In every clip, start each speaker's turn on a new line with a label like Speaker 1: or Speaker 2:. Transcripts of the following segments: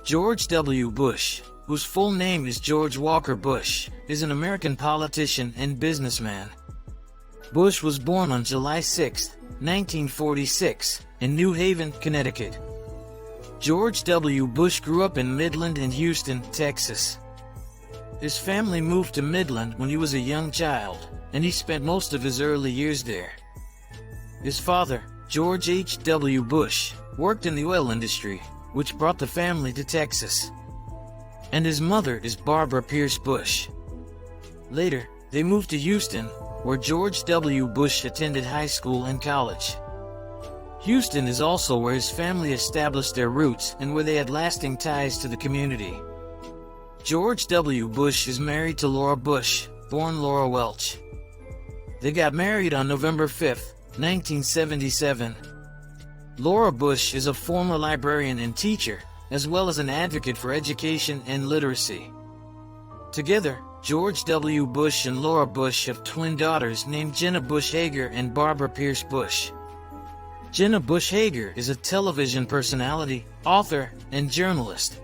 Speaker 1: George W. Bush, whose full name is George Walker Bush, is an American politician and businessman. Bush was born on July 6, 1946, in New Haven, Connecticut. George W. Bush grew up in Midland and Houston, Texas. His family moved to Midland when he was a young child, and he spent most of his early years there. His father, George H. W. Bush, worked in the oil industry, which brought the family to Texas. And his mother is Barbara Pierce Bush. Later, they moved to Houston, where George W. Bush attended high school and college. Houston is also where his family established their roots and where they had lasting ties to the community. George W. Bush is married to Laura Bush, born Laura Welch. They got married on November 5, 1977. Laura Bush is a former librarian and teacher, as well as an advocate for education and literacy. Together, George W. Bush and Laura Bush have twin daughters named Jenna Bush Hager and Barbara Pierce Bush. Jenna Bush Hager is a television personality, author, and journalist.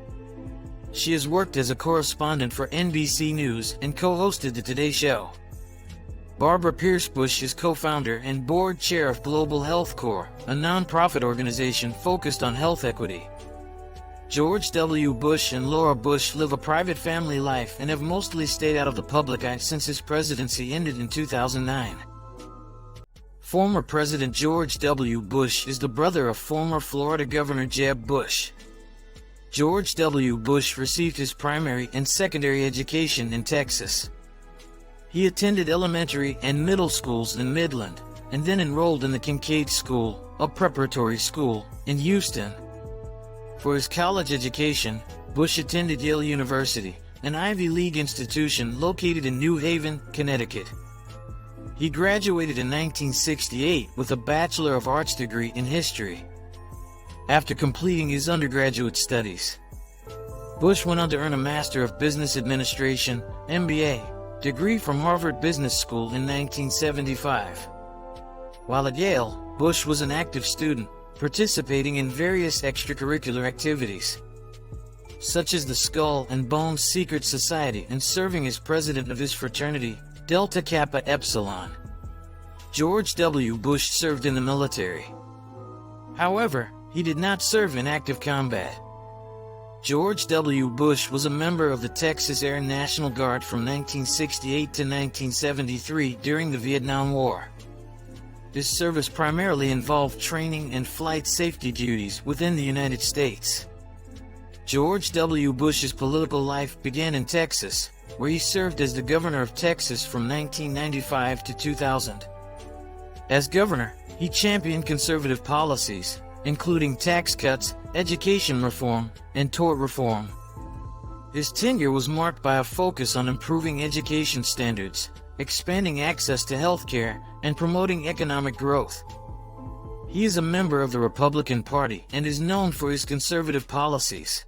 Speaker 1: She has worked as a correspondent for NBC News and co-hosted The Today Show. Barbara Pierce Bush is co-founder and board chair of Global Health Corps, a nonprofit organization focused on health equity. George W. Bush and Laura Bush live a private family life and have mostly stayed out of the public eye since his presidency ended in 2009. Former President George W. Bush is the brother of former Florida Governor Jeb Bush. George W. Bush received his primary and secondary education in Texas. He attended elementary and middle schools in Midland, and then enrolled in the Kincaid School, a preparatory school, in Houston. For his college education, Bush attended Yale University, an Ivy League institution located in New Haven, Connecticut. He graduated in 1968 with a Bachelor of Arts degree in history. After completing his undergraduate studies, Bush went on to earn a Master of Business Administration, MBA, degree from Harvard Business School in 1975. While at Yale, Bush was an active student, participating in various extracurricular activities, such as the Skull and Bones Secret Society, and serving as president of his fraternity, Delta Kappa Epsilon. George W. Bush served in the military. However, he did not serve in active combat. George W. Bush was a member of the Texas Air National Guard from 1968 to 1973 during the Vietnam War. This service primarily involved training and flight safety duties within the United States. George W. Bush's political life began in Texas, where he served as the governor of Texas from 1995 to 2000. As governor, he championed conservative policies, including tax cuts, education reform, and tort reform. His tenure was marked by a focus on improving education standards, expanding access to health care, and promoting economic growth. He is a member of the Republican Party and is known for his conservative policies.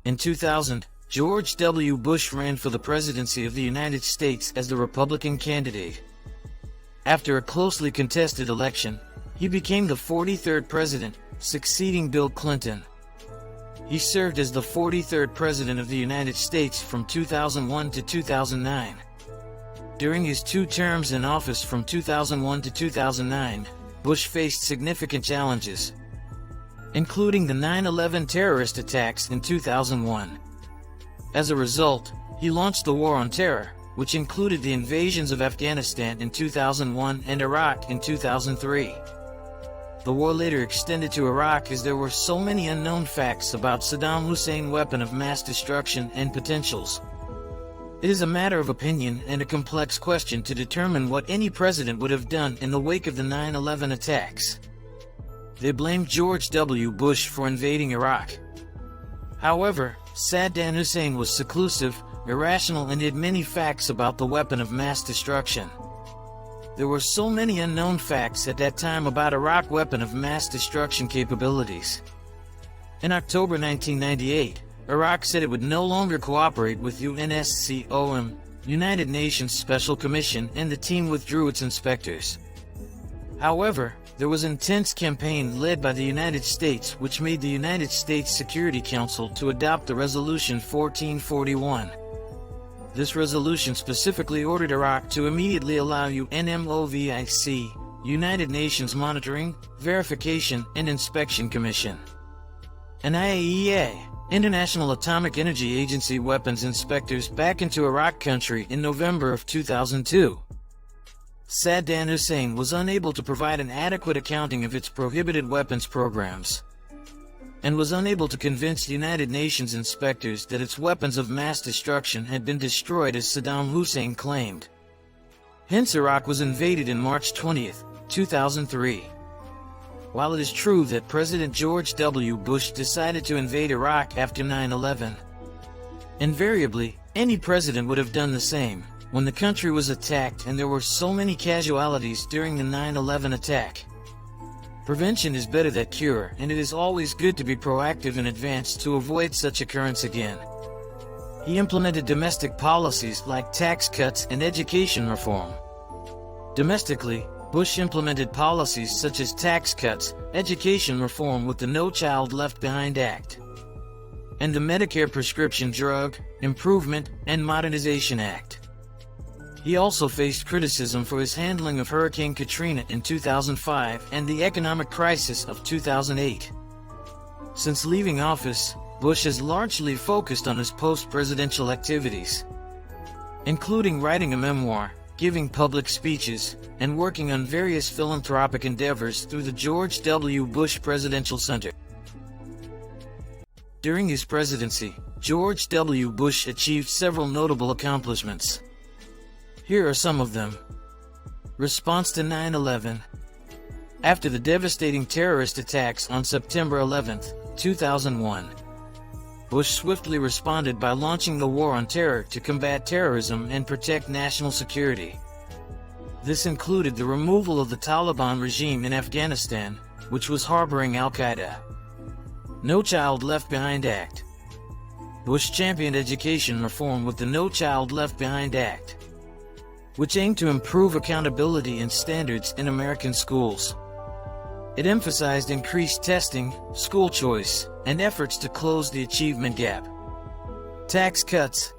Speaker 1: In 2000, George W. Bush ran for the presidency of the United States as the Republican candidate. After a closely contested election, he became the 43rd president, succeeding Bill Clinton. He served as the 43rd president of the United States from 2001 to 2009. During his 2 terms in office from 2001 to 2009, Bush faced significant challenges, including the 9/11 terrorist attacks in 2001. As a result, he launched the War on Terror, which included the invasions of Afghanistan in 2001 and Iraq in 2003. The war later extended to Iraq as there were so many unknown facts about Saddam Hussein's weapon of mass destruction and potentials. It is a matter of opinion and a complex question to determine what any president would have done in the wake of the 9/11 attacks. They blamed George W. Bush for invading Iraq. However, Saddam Hussein was seclusive, irrational, and hid many facts about the weapon of mass destruction. There were so many unknown facts at that time about Iraq's weapon of mass destruction capabilities. In October 1998, Iraq said it would no longer cooperate with UNSCOM, United Nations Special Commission, and the team withdrew its inspectors. However, there was an intense campaign led by the United States which made the United States Security Council to adopt the Resolution 1441. This resolution specifically ordered Iraq to immediately allow UNMOVIC, United Nations Monitoring, Verification, and Inspection Commission, and IAEA, International Atomic Energy Agency weapons inspectors back into Iraq country in November of 2002. Saddam Hussein was unable to provide an adequate accounting of its prohibited weapons programs, and was unable to convince the United Nations inspectors that its weapons of mass destruction had been destroyed as Saddam Hussein claimed. Hence, Iraq was invaded on March 20, 2003. While it is true that President George W. Bush decided to invade Iraq after 9/11, invariably, any president would have done the same when the country was attacked and there were so many casualties during the 9/11 attack. Prevention is better than cure, and it is always good to be proactive in advance to avoid such occurrence again. He implemented domestic policies like tax cuts and education reform. Domestically, Bush implemented policies such as tax cuts, education reform with the No Child Left Behind Act, and the Medicare Prescription Drug Improvement and Modernization Act. He also faced criticism for his handling of Hurricane Katrina in 2005 and the economic crisis of 2008. Since leaving office, Bush has largely focused on his post-presidential activities, including writing a memoir, giving public speeches, and working on various philanthropic endeavors through the George W. Bush Presidential Center. During his presidency, George W. Bush achieved several notable accomplishments. Here are some of them. Response to 9/11. After the devastating terrorist attacks on September 11, 2001, Bush swiftly responded by launching the War on Terror to combat terrorism and protect national security. This included the removal of the Taliban regime in Afghanistan, which was harboring Al-Qaeda. No Child Left Behind Act. Bush championed education reform with the No Child Left Behind Act, which aimed to improve accountability and standards in American schools. It emphasized increased testing, school choice, and efforts to close the achievement gap. Tax cuts.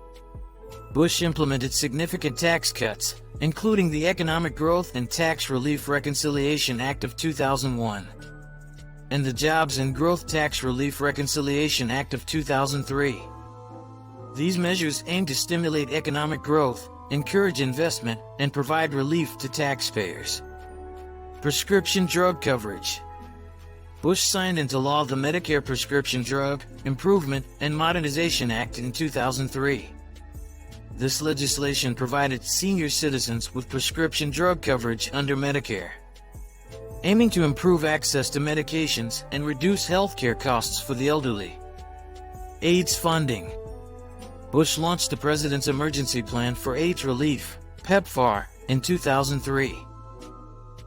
Speaker 1: Bush implemented significant tax cuts, including the Economic Growth and Tax Relief Reconciliation Act of 2001 and the Jobs and Growth Tax Relief Reconciliation Act of 2003. These measures aim to stimulate economic growth, encourage investment, and provide relief to taxpayers. Prescription drug coverage. Bush signed into law the Medicare Prescription Drug Improvement and Modernization Act in 2003. This legislation provided senior citizens with prescription drug coverage under Medicare, aiming to improve access to medications and reduce healthcare costs for the elderly. AIDS funding. Bush launched the President's Emergency Plan for AIDS Relief, PEPFAR, in 2003.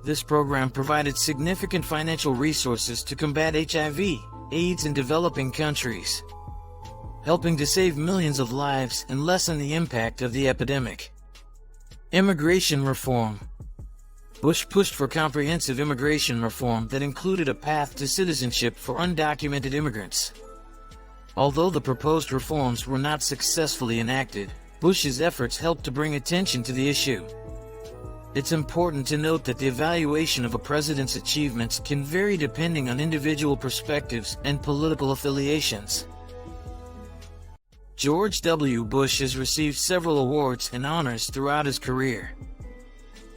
Speaker 1: This program provided significant financial resources to combat HIV, AIDS in developing countries, helping to save millions of lives and lessen the impact of the epidemic. Immigration reform. Bush pushed for comprehensive immigration reform that included a path to citizenship for undocumented immigrants. Although the proposed reforms were not successfully enacted, Bush's efforts helped to bring attention to the issue. It's important to note that the evaluation of a president's achievements can vary depending on individual perspectives and political affiliations. George W. Bush has received several awards and honors throughout his career.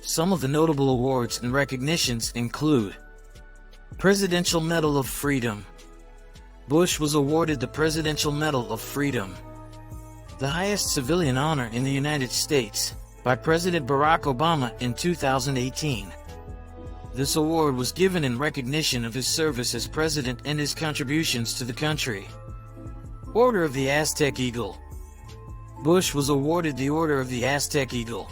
Speaker 1: Some of the notable awards and recognitions include Presidential Medal of Freedom. Bush was awarded the Presidential Medal of Freedom, the highest civilian honor in the United States, by President Barack Obama in 2018. This award was given in recognition of his service as president and his contributions to the country. Order of the Aztec Eagle. Bush was awarded the Order of the Aztec Eagle,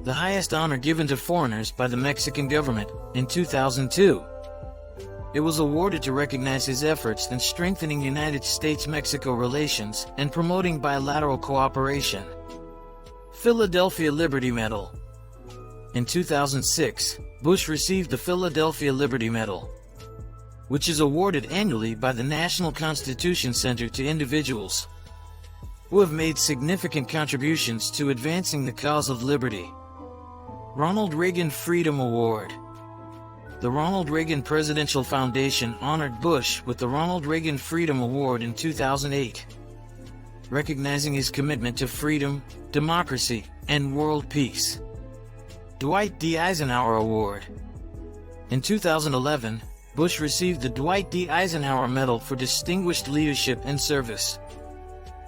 Speaker 1: the highest honor given to foreigners by the Mexican government, in 2002. It was awarded to recognize his efforts in strengthening United States-Mexico relations and promoting bilateral cooperation. Philadelphia Liberty Medal. In 2006, Bush received the Philadelphia Liberty Medal, which is awarded annually by the National Constitution Center to individuals who have made significant contributions to advancing the cause of liberty. Ronald Reagan Freedom Award. The Ronald Reagan Presidential Foundation honored Bush with the Ronald Reagan Freedom Award in 2008, recognizing his commitment to freedom, democracy, and world peace. Dwight D. Eisenhower Award. In 2011, Bush received the Dwight D. Eisenhower Medal for Distinguished Leadership and Service,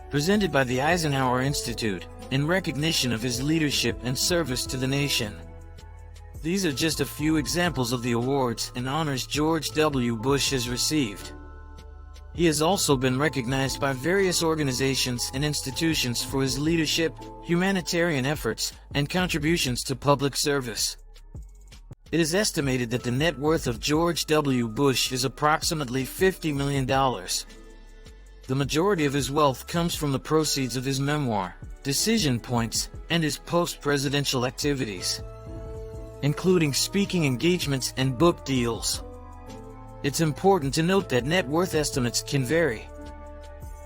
Speaker 1: presented by the Eisenhower Institute, in recognition of his leadership and service to the nation. These are just a few examples of the awards and honors George W. Bush has received. He has also been recognized by various organizations and institutions for his leadership, humanitarian efforts, and contributions to public service. It is estimated that the net worth of George W. Bush is approximately $50 million. The majority of his wealth comes from the proceeds of his memoir, Decision Points, and his post-presidential activities, including speaking engagements and book deals. It's important to note that net worth estimates can vary,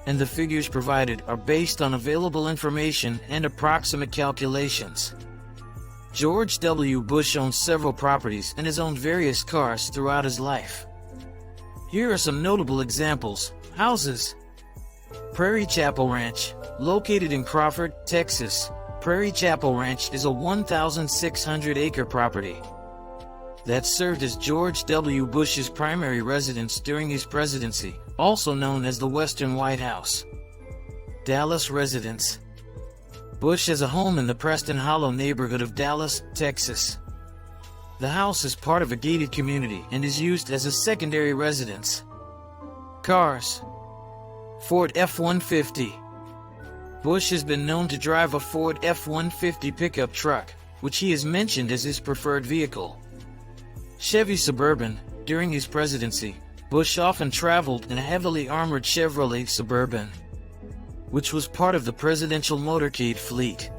Speaker 1: and the figures provided are based on available information and approximate calculations. George W. Bush owns several properties and has owned various cars throughout his life. Here are some notable examples. Houses. Prairie Chapel Ranch, located in Crawford, Texas. Prairie Chapel Ranch is a 1,600-acre property that served as George W. Bush's primary residence during his presidency, also known as the Western White House. Dallas residence. Bush has a home in the Preston Hollow neighborhood of Dallas, Texas. The house is part of a gated community and is used as a secondary residence. Cars. Ford F-150. Bush has been known to drive a Ford F-150 pickup truck, which he has mentioned as his preferred vehicle. Chevy Suburban. During his presidency, Bush often traveled in a heavily armored Chevrolet Suburban, which was part of the presidential motorcade fleet.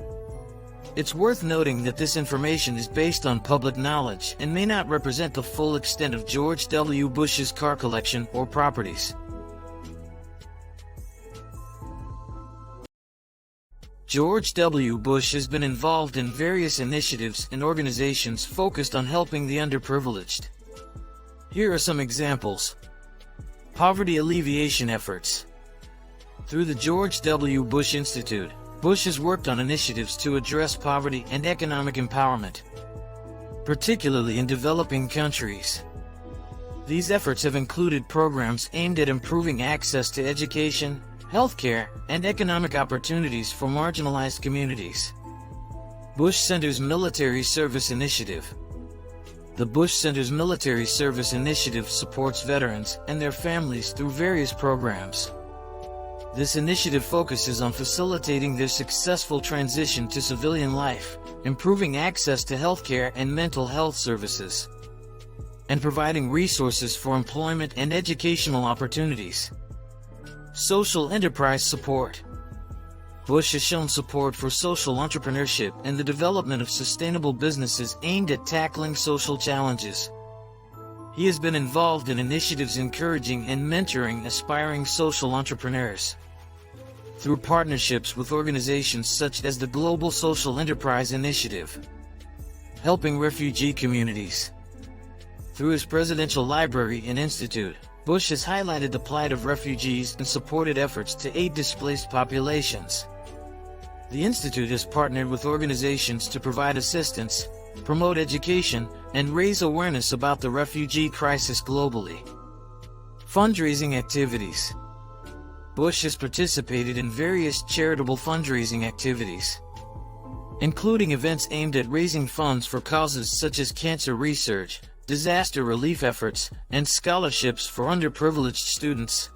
Speaker 1: It's worth noting that this information is based on public knowledge and may not represent the full extent of George W. Bush's car collection or properties. George W. Bush has been involved in various initiatives and organizations focused on helping the underprivileged. Here are some examples. Poverty alleviation efforts. Through the George W. Bush Institute, Bush has worked on initiatives to address poverty and economic empowerment, particularly in developing countries. These efforts have included programs aimed at improving access to education, healthcare, and economic opportunities for marginalized communities. Bush Center's Military Service Initiative. The Bush Center's Military Service Initiative supports veterans and their families through various programs. This initiative focuses on facilitating their successful transition to civilian life, improving access to healthcare and mental health services, and providing resources for employment and educational opportunities. Social enterprise support. Bush has shown support for social entrepreneurship and the development of sustainable businesses aimed at tackling social challenges. He has been involved in initiatives encouraging and mentoring aspiring social entrepreneurs through partnerships with organizations such as the Global Social Enterprise Initiative, helping refugee communities. Through his Presidential Library and Institute, Bush has highlighted the plight of refugees and supported efforts to aid displaced populations. The Institute has partnered with organizations to provide assistance, promote education, and raise awareness about the refugee crisis globally. Fundraising activities. Bush has participated in various charitable fundraising activities, including events aimed at raising funds for causes such as cancer research, disaster relief efforts, and scholarships for underprivileged students.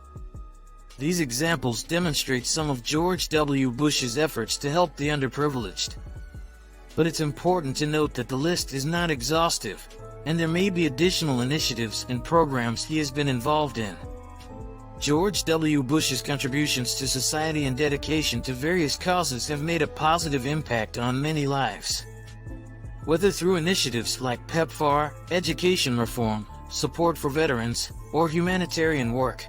Speaker 1: These examples demonstrate some of George W. Bush's efforts to help the underprivileged. But it's important to note that the list is not exhaustive, and there may be additional initiatives and programs he has been involved in. George W. Bush's contributions to society and dedication to various causes have made a positive impact on many lives. whether through initiatives like PEPFAR, education reform, support for veterans, or humanitarian work.